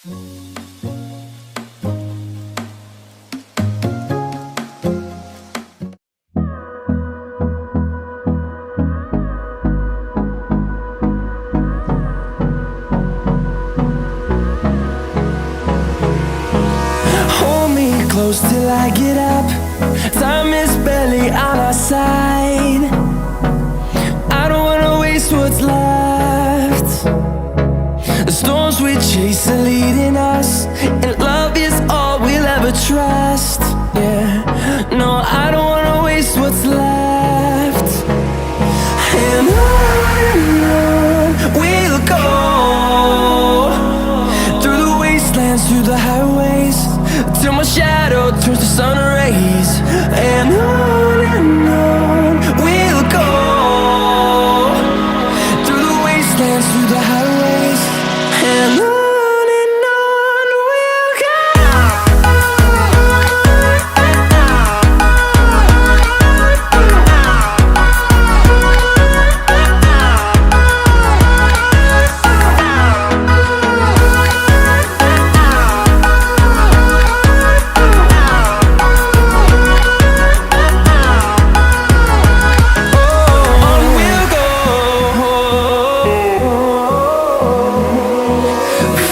Hold me close till I get up. Time is barely on our side. I don't wanna waste what's left. The storms we chase are leading us, and love is all we'll ever trust. Yeah, no, I don't wanna waste what's left. And on we'll go, through the wastelands, through the highways, till my shadow turns to sun rays. And on we'll go, through the wastelands, through the highways, and on we'll go.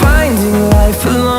Finding life alone